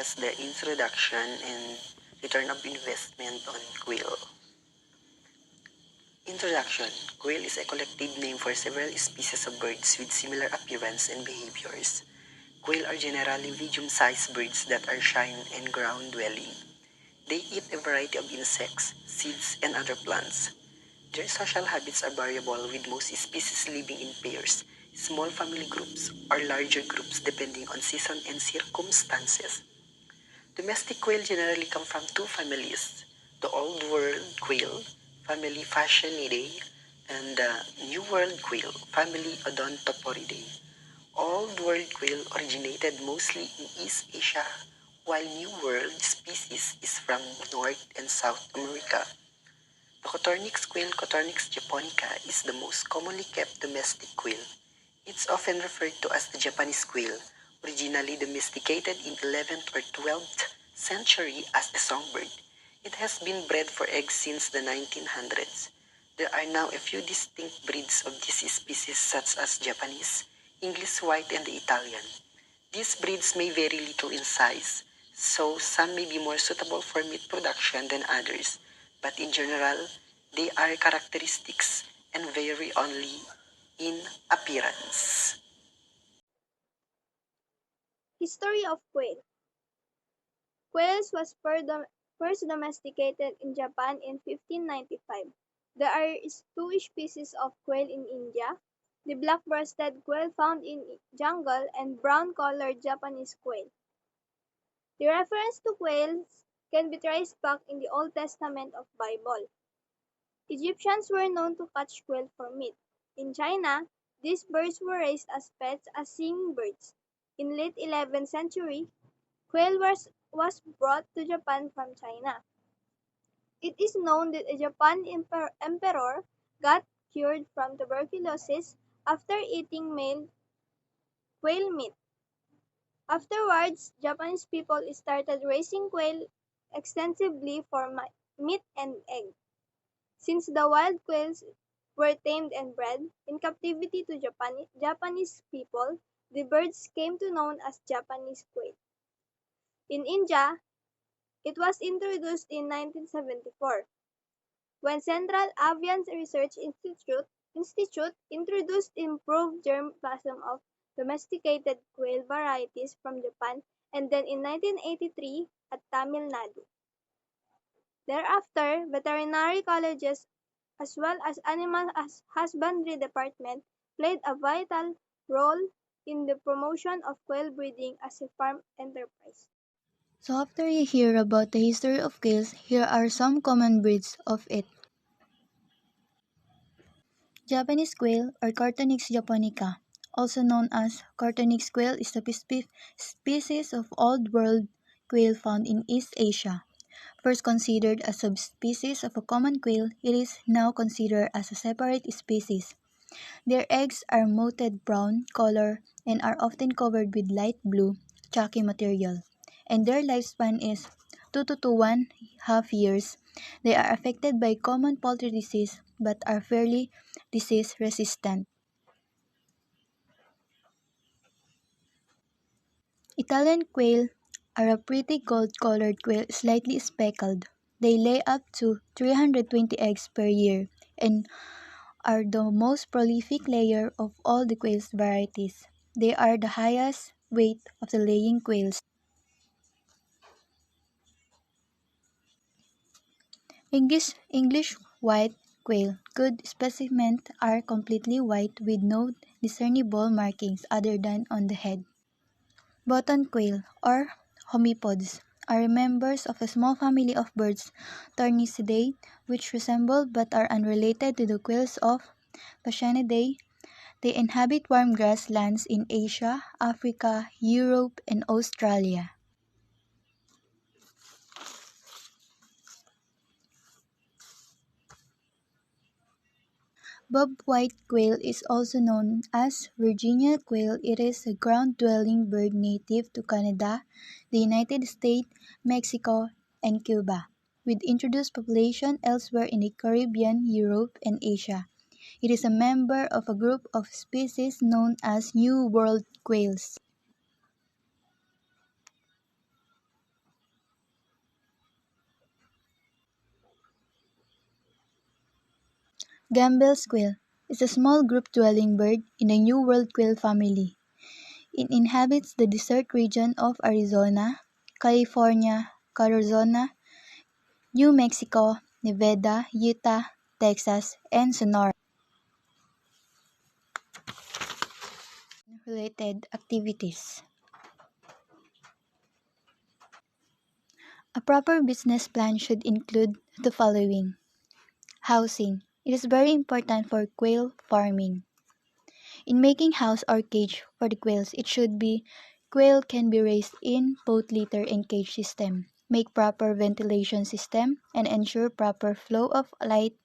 discuss the introduction and return of investment on quail. Introduction. Quail is a collective name for several species of birds with similar appearance and behaviors. Quail are generally medium-sized birds that are shy and ground-dwelling. They eat a variety of insects, seeds, and other plants. Their social habits are variable, with most species living in pairs, small family groups, or larger groups depending on season and circumstances. Domestic quail generally come from two families: the Old World quail, family Phasianidae, and the New World quail, family Odontoporidae. Old World quail originated mostly in East Asia, while New World species is from North and South America. The Coturnix quail, Coturnix japonica, is the most commonly kept domestic quail. It's often referred to as the Japanese quail, originally domesticated in 11th or 12th century as a songbird. It has been bred for eggs since the 1900s. There are now a few distinct breeds of this species such as Japanese, English white, and the Italian. These breeds may vary little in size, so some may be more suitable for meat production than others, but in general, they are characteristics and vary only in appearance. History of quail. Quails was first domesticated in Japan in 1595. There are two species of quail in India: the black-breasted quail found in jungle and brown-colored Japanese quail. The reference to quails can be traced back in the Old Testament of Bible. Egyptians were known to catch quail for meat. In China, these birds were raised as pets as singing birds. In late 11th century, quail was brought to Japan from China. It is known that a Japan emperor got cured from tuberculosis after eating male quail meat. Afterwards, Japanese people started raising quail extensively for meat and egg. Since the wild quails were tamed and bred in captivity to Japanese people, the birds came to known as Japanese quail. In India, it was introduced in 1974 when Central Avian Research Institute introduced improved germplasm of domesticated quail varieties from Japan, and then in 1983 at Tamil Nadu. Thereafter, veterinary colleges as well as animal husbandry department played a vital role in the promotion of quail breeding as a farm enterprise. So after you hear about the history of quails, here are some common breeds of it. Japanese quail or Coturnix japonica, also known as Coturnix quail, is a species of Old World quail found in East Asia. First considered a subspecies of a common quail, it is now considered as a separate species. Their eggs are moted brown color and are often covered with light blue, chalky material, and their lifespan is 2 to 1.5 years. They are affected by common poultry disease but are fairly disease resistant. Italian quail are a pretty gold-colored quail, slightly speckled. They lay up to 320 eggs per year and are the most prolific layer of all the quail varieties. They are the highest weight of the laying quails. English white quail. Good specimens are completely white with no discernible markings other than on the head. Button quail, or homipods, are members of a small family of birds, Turnicidae, which resemble but are unrelated to the quails of Phasianidae. They inhabit warm grasslands in Asia, Africa, Europe, and Australia. Bobwhite quail is also known as Virginia quail. It is a ground-dwelling bird native to Canada, the United States, Mexico, and Cuba, with introduced population elsewhere in the Caribbean, Europe, and Asia. It is a member of a group of species known as New World quails. Gambel's quail is a small group-dwelling bird in the New World quail family. It inhabits the desert region of Arizona, California, Arizona, New Mexico, Nevada, Utah, Texas, and Sonora. Related activities. A proper business plan should include the following. Housing. It is very important for quail farming. In making house or cage for the quails, it should be quail can be raised in both litter and cage system. Make proper ventilation system and ensure proper flow of light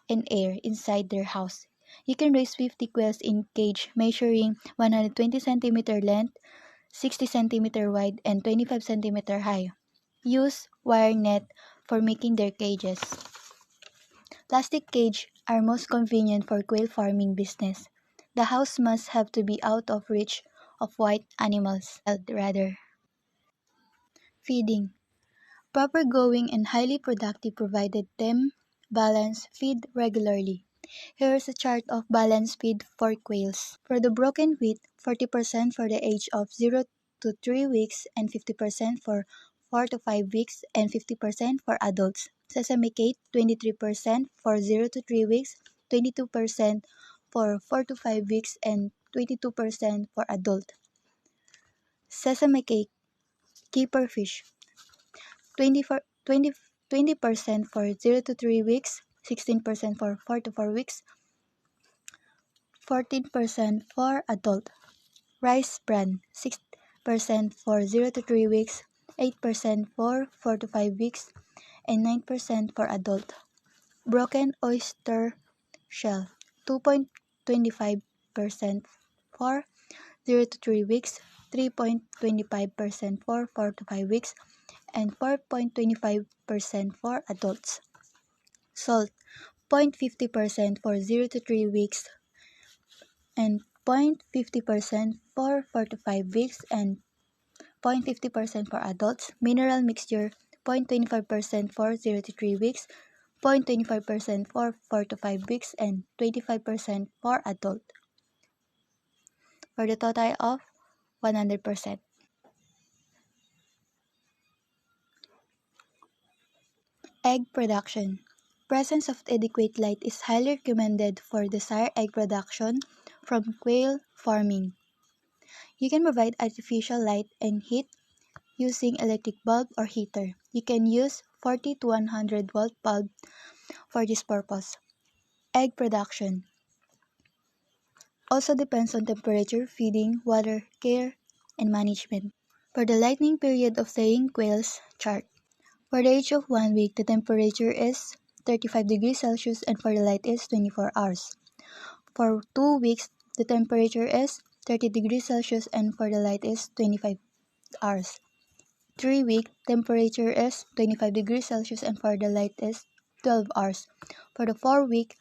and air inside their house. You can raise 50 quails in cage measuring 120 cm length, 60 cm wide, and 25 cm high. Use wire net for making their cages. Plastic cage are most convenient for quail farming business. The house must have to be out of reach of white animals, rather. Feeding. Proper going and highly productive provided them balanced feed regularly. Here is a chart of balanced feed for quails. For the broken wheat, 40% for the age of 0 to 3 weeks and 50% for 4 to 5 weeks and 50% for adults. Sesame cake, 23% for 0 to 3 weeks, 22% for 4 to 5 weeks, and 22% for adult. Sesame cake, keeper fish, 24, 20% for 0 to 3 weeks, 16% for 4 to 4 weeks, 14% for adult. Rice bran, 6% for 0 to 3 weeks, 8% for 4 to 5 weeks, and 9% for adult. Broken oyster shell, 2.25% for 0 to 3 weeks, 3.25% for 4 to 5 weeks, and 4.25% for adults. Salt, 0.50% for 0 to 3 weeks, and 0.50% for 4 to 5 weeks, and 0.50% for adults. Mineral mixture, 0.25% for 0 to 3 weeks, 0.25% for 4 to 5 weeks, and 25% for adult, for the total of 100%. Egg production. Presence of adequate light is highly recommended for desired egg production from quail farming. You can provide artificial light and heat using electric bulb or heater. You can use 40 to 100 volt bulb for this purpose. Egg production also depends on temperature, feeding, water, care, and management. For the lightning period of laying quails chart. For the age of 1 week, the temperature is 35 degrees Celsius and for the light is 24 hours. For 2 weeks, the temperature is 30 degrees Celsius and for the light is 25 hours. 3 week, temperature is 25 degrees Celsius and for the light is 12 hours. For the 4 week,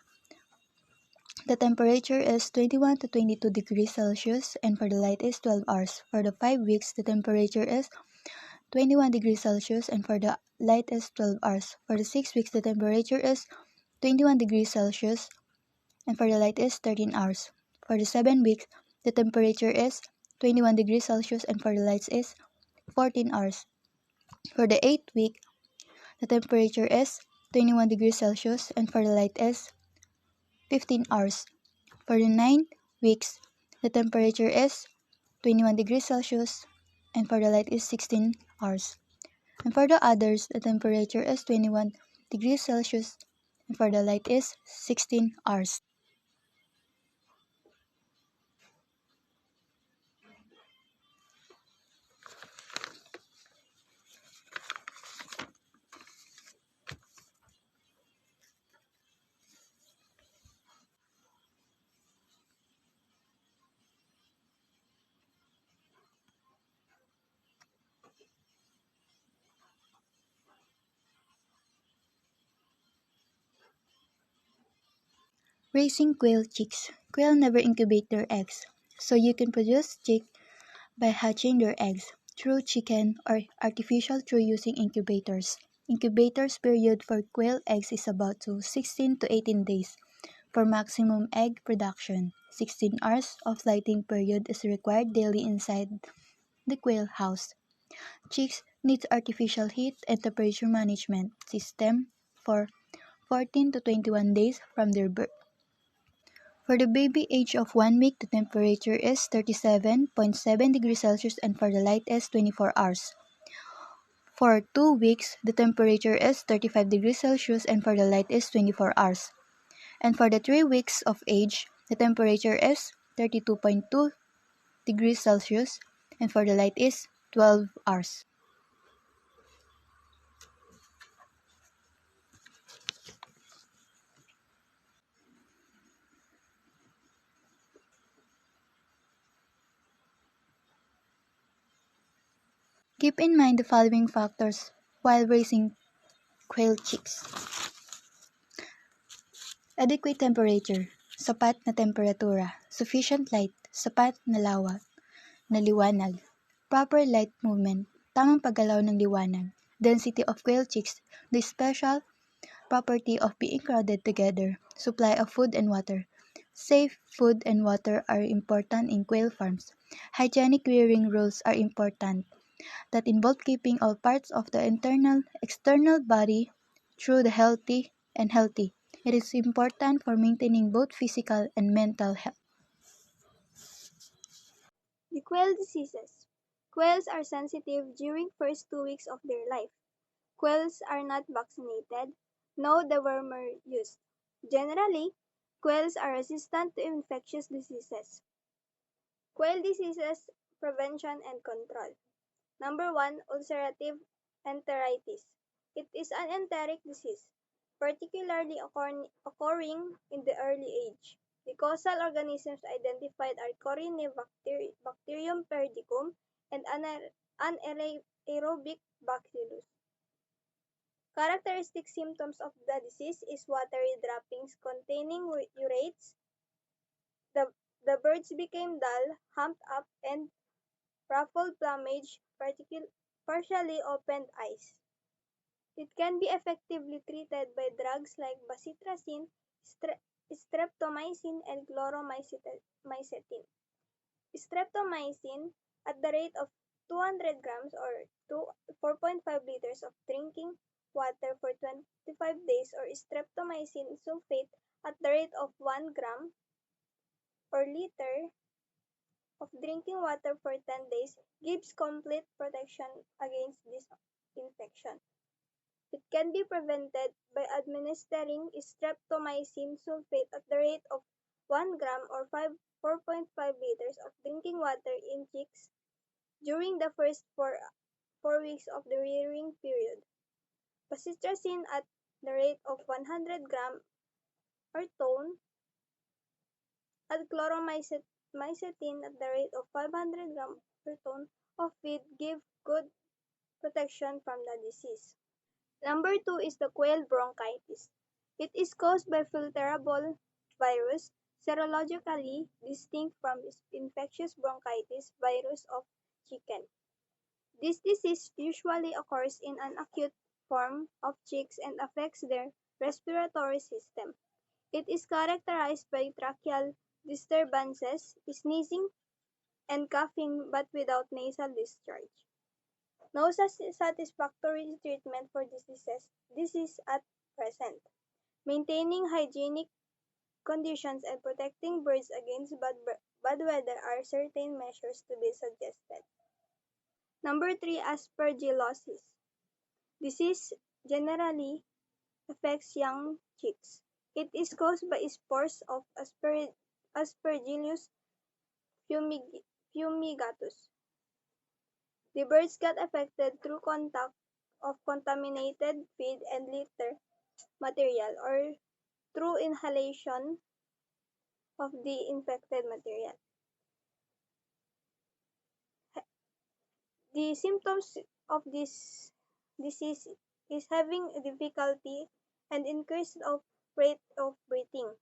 the temperature is 21 to 22 degrees Celsius and for the light is 12 hours. For the 5 weeks, the temperature is 21 degrees Celsius and for the light is 12 hours. For the 6 weeks, the temperature is 21 degrees Celsius and for the light is 13 hours. For the 7 weeks, the temperature is 21 degrees Celsius and for the light is 14 hours. For the 8th week, the temperature is 21 degrees Celsius and for the light is 15 hours. For the 9 weeks, the temperature is 21 degrees Celsius and for the light is 16 hours. And for the others, the temperature is 21 degrees Celsius and for the light is 16 hours. Raising quail chicks. Quail never incubate their eggs, so you can produce chick by hatching their eggs through chicken or artificial through using incubators. Incubators period for quail eggs is about 16 to 18 days. For maximum egg production, 16 hours of lighting period is required daily inside the quail house. Chicks need artificial heat and temperature management system for 14 to 21 days from their birth. For the baby age of 1 week, the temperature is 37.7 degrees Celsius and for the light is 24 hours. For 2 weeks, the temperature is 35 degrees Celsius and for the light is 24 hours. And for the 3 weeks of age, the temperature is 32.2 degrees Celsius and for the light is 12 hours. Keep in mind the following factors while raising quail chicks. Adequate temperature, sapat na temperatura, sufficient light, sapat na liwanag, proper light movement, tamang paggalaw ng liwanag, density of quail chicks, the special property of being crowded together, supply of food and water. Safe food and water are important in quail farms. Hygienic rearing rules are important that involve keeping all parts of the external body through the healthy and healthy. It is important for maintaining both physical and mental health. The quail diseases. Quails are sensitive during first 2 weeks of their life. Quails are not vaccinated. No dewormer used. Generally, quails are resistant to infectious diseases. Quail diseases prevention and control. Number 1, ulcerative enteritis. It is an enteric disease, particularly occurring in the early age. The causal organisms identified are Corynebacterium perdicum and anaerobic bacillus. Characteristic symptoms of the disease is watery droppings containing urates. The, the birds became dull, humped up, and ruffled plumage, partially opened eyes. It can be effectively treated by drugs like bacitracin, streptomycin, and chloromycetin. Streptomycin at the rate of 200 grams or 4.5 liters of drinking water for 25 days or streptomycin sulfate at the rate of 1 gram or liter of drinking water for 10 days gives complete protection against this infection. It can be prevented by administering streptomycin sulfate at the rate of 1 gram or 4.5 liters of drinking water in chicks during the first 4 weeks of the rearing period. Bacitracin at the rate of 100 gram or ton and chloromycetin at the rate of 500 gram per ton of feed give good protection from the disease. Number 2 is the quail bronchitis. It is caused by filterable virus, serologically distinct from infectious bronchitis virus of chicken. This disease usually occurs in an acute form of chicks and affects their respiratory system. It is characterized by tracheal disturbances, sneezing, and coughing but without nasal discharge. No satisfactory treatment for this disease at present. Maintaining hygienic conditions and protecting birds against bad weather are certain measures to be suggested. Number 3, aspergillosis. Disease generally affects young chicks. It is caused by spores of Aspergillus fumigatus. The birds get affected through contact of contaminated feed and litter material or through inhalation of the infected material. The symptoms of this disease is having difficulty and increase of rate of breathing,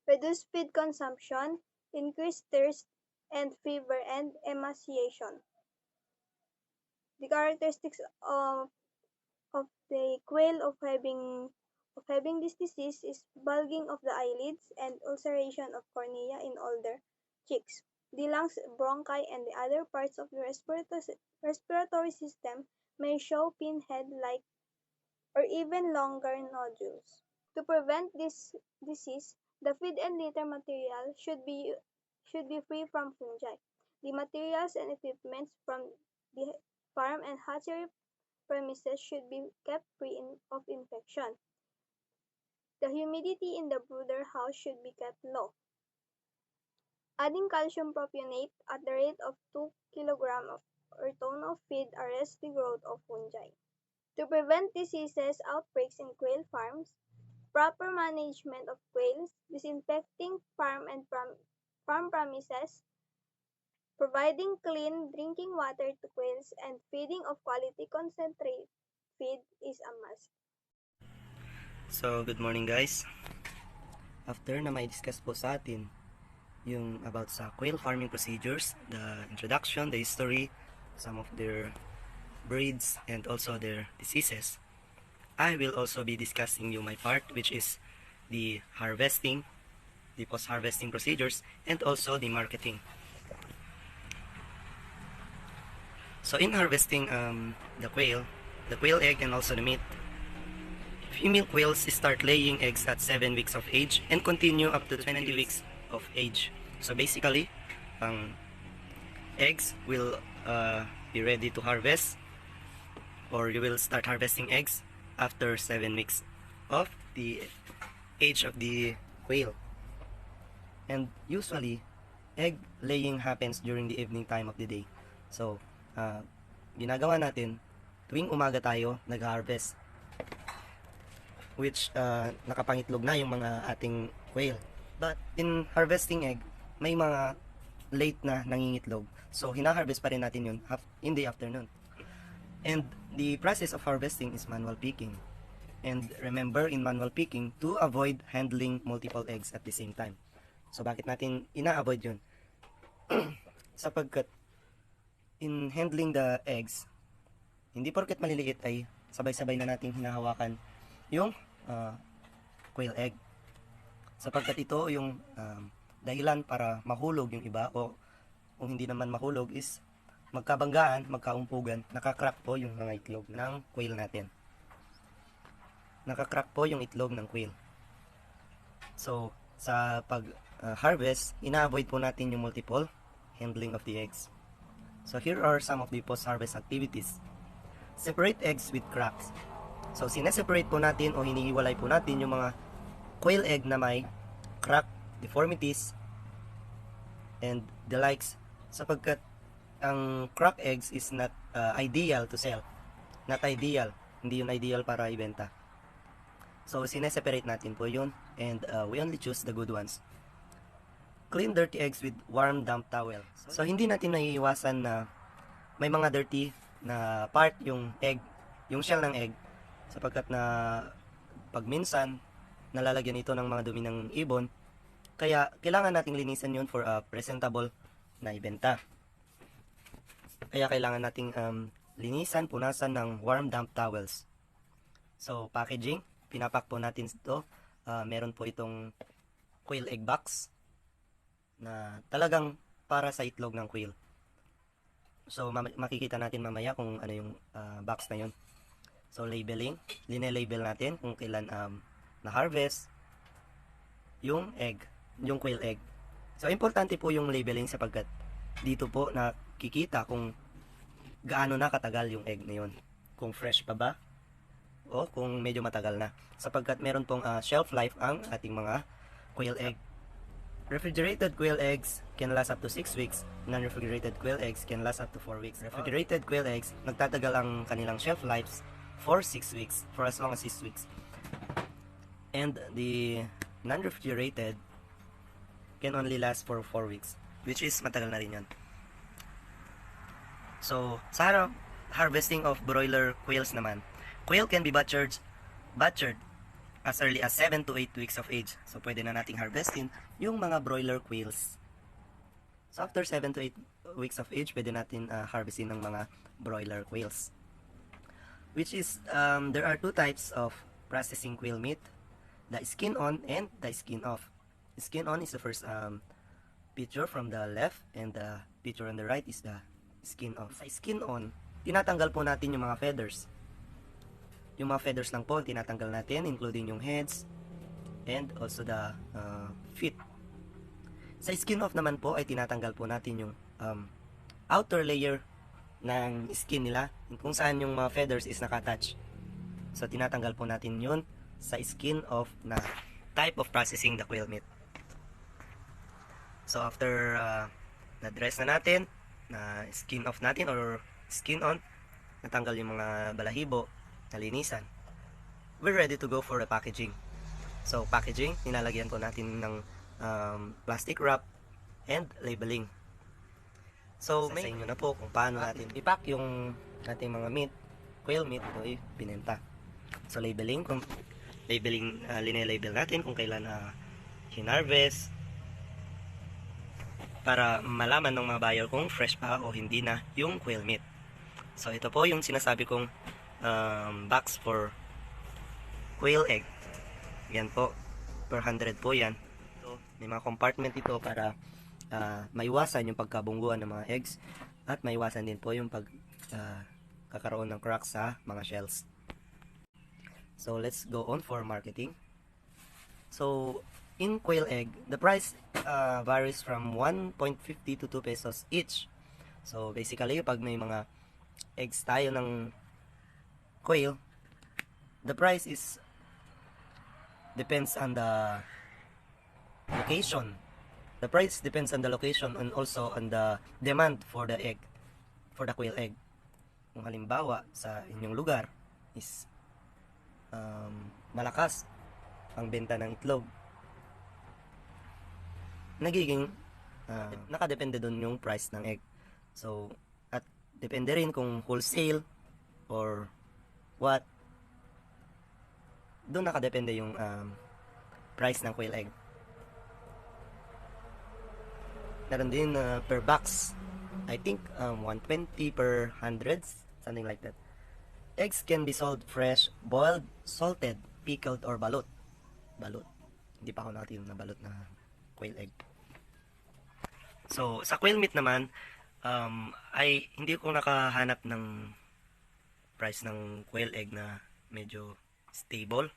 reduced feed consumption, increased thirst and fever and emaciation. The characteristics of the quail of having of having this disease is bulging of the eyelids and ulceration of cornea in older chicks. The lungs, bronchi, and the other parts of the respiratory system may show pinhead-like or even longer nodules. To prevent this disease, the feed and litter material should be free from fungi. The materials and equipment from the farm and hatchery premises should be kept free of infection. The humidity in the brooder house should be kept low. Adding calcium propionate at the rate of 2 kg or ton of feed arrests the growth of fungi. To prevent diseases outbreaks in quail farms, proper management of quails, disinfecting farm premises, providing clean drinking water to quails, and feeding of quality concentrate feed is a must. So, good morning guys. After na may discuss po sa atin yung about sa quail farming procedures, the introduction, the history, some of their breeds, and also their diseases, I will also be discussing you my part, which is the harvesting, the post-harvesting procedures, and also the marketing. So in harvesting the quail egg and also the meat, female quails start laying eggs at 7 weeks of age and continue up to 20 weeks of age. So basically, eggs will be ready to harvest, or you will start harvesting eggs after 7 weeks of the age of the quail. And usually, egg laying happens during the evening time of the day. So, ginagawa natin, tuwing umaga tayo nag-harvest, which nakapangitlog na yung mga ating quail. But in harvesting egg, may mga late na nangingitlog. So, hina-harvest pa rin natin yun in the afternoon. And the process of harvesting is manual picking. And remember, in manual picking, to avoid handling multiple eggs at the same time. So, bakit natin ina-avoid yun? Sapagkat in handling the eggs, hindi porket maliliit ay sabay-sabay na nating hinahawakan yung quail egg. Sapagkat ito yung dahilan para mahulog yung iba, o kung hindi naman mahulog is magkabanggaan, magkaumpugan, nakakrak po yung mga itlog ng quail natin. Nakakrak po yung itlog ng quail. So, sa pag-harvest, ina-avoid po natin yung multiple handling of the eggs. So, here are some of the post-harvest activities. Separate eggs with cracks. So, sineseparate po natin o hinihiwalay po natin yung mga quail egg na may crack, deformities, and the likes, sapagkat ang crack eggs is not ideal to sell. Not ideal. Hindi yun ideal para ibenta. So, sineseparate natin po yun, and we only choose the good ones. Clean dirty eggs with warm damp towel. So, hindi natin naiiwasan na may mga dirty na part yung egg, yung shell ng egg, sapagkat na pag minsan nalalagyan ito ng mga dumi ng ibon, kaya kailangan nating linisan yun for a presentable na ibenta. Kaya kailangan nating linisan, punasan ng warm damp towels. So, packaging, pinapak po natin ito. Meron po itong quail egg box na talagang para sa itlog ng quail. So, makikita natin mamaya kung ano yung box na yun. So, labeling, line-label natin kung kailan na-harvest yung egg, yung quail egg. So, importante po yung labeling sapagkat dito po nakikita kung gaano na katagal yung egg na yun. Kung fresh pa ba o kung medyo matagal na. Sapagkat meron pong shelf life ang ating mga quail egg. Refrigerated quail eggs can last up to 6 weeks. Non-refrigerated quail eggs can last up to 4 weeks. Refrigerated quail eggs, nagtatagal ang kanilang shelf lives for 6 weeks, for as long as 6 weeks. And the non-refrigerated can only last for 4 weeks, which is matagal na rin yan. So, sa harvesting of broiler quails naman, quail can be butchered as early as 7 to 8 weeks of age. So, pwede na nating harvestin yung mga broiler quails. So, after 7 to 8 weeks of age, pwede natin harvestin ng mga broiler quails. Which is, there are two types of processing quail meat. the skin on and the skin off. Skin on is the first picture from the left, and the picture on the right is the skin off. Sa skin on, tinatanggal po natin yung mga feathers. Yung mga feathers lang po tinatanggal natin, including yung heads and also the feet. Sa skin off naman po ay tinatanggal po natin yung outer layer ng skin nila, kung saan yung mga feathers is nakatouch. So tinatanggal po natin yun sa skin off na type of processing the quail meat. So after na-dress na natin, na skin off natin or skin on, natanggal yung mga balahibo, nalinisan, we're ready to go for the packaging. So packaging, nilalagyan po natin ng plastic wrap and labeling. So may sa inyo na po kung paano natin i-pack yung ating mga meat, quail meat, ito ay binenta. So labeling, linelabel natin kung kailan hinarvest, para malaman ng mga buyer kung fresh pa o hindi na yung quail meat. So ito po yung sinasabi kong box for quail egg. Yan po, per 100 po yan. So, may mga compartment ito para maiwasan yung pagkabungguan ng mga eggs, at maiwasan din po yung kakaroon ng crack sa mga shells. So let's go on for marketing. So in quail egg, the price varies from 1.50 to 2 pesos each. So basically, pag may mga eggs tayo ng quail, the price is depends on the location. The price depends on the location and also on the demand for the egg, for the quail egg. Kung halimbawa sa inyong lugar is malakas ang benta ng itlog, nagiging nakadepende dun yung price ng egg. So, at depende rin kung wholesale or what, dun nakadepende yung price ng quail egg. Meron din per box, I think 120 per 100, something like that. Eggs can be sold fresh, boiled, salted, pickled, or balot. Hindi pa ako nakatinom na balot na quail egg. So, sa quail meat naman, ay hindi ko nakahanap ng price ng quail egg na medyo stable.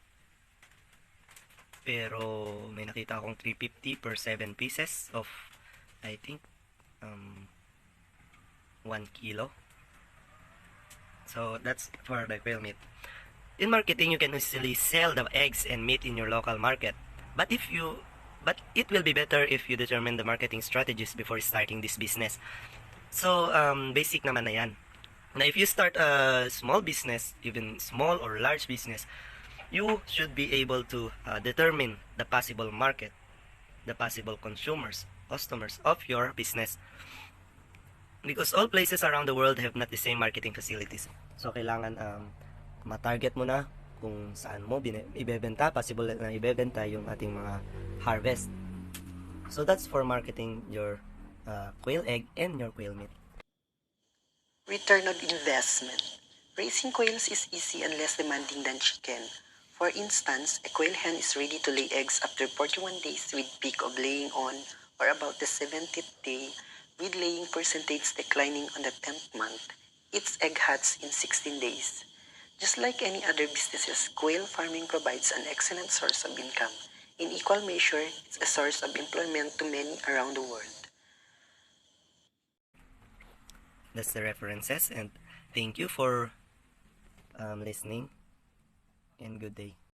Pero may nakita akong 350 per 7 pieces of, I think, 1 kilo. So that's for the quail meat. In marketing, you can easily sell the eggs and meat in your local market. But it will be better if you determine the marketing strategies before starting this business. So basic naman na yan. Now if you start a small business, even small or large business, you should be able to determine the possible market, the possible customers of your business. Because all places around the world have not the same marketing facilities. So kailangan ma-target mo na kung saan mo ibebenta, possible na ibebenta yung ating mga harvest. So that's for marketing your quail egg and your quail meat. Return on investment. Raising quails is easy and less demanding than chicken. For instance, a quail hen is ready to lay eggs after 41 days with peak of laying on, or about the 70th day, with laying percentage declining on the 10th month. Its egg hatches in 16 days. Just like any other businesses, quail farming provides an excellent source of income. In equal measure, it's a source of employment to many around the world. That's the references, and thank you for listening, and good day.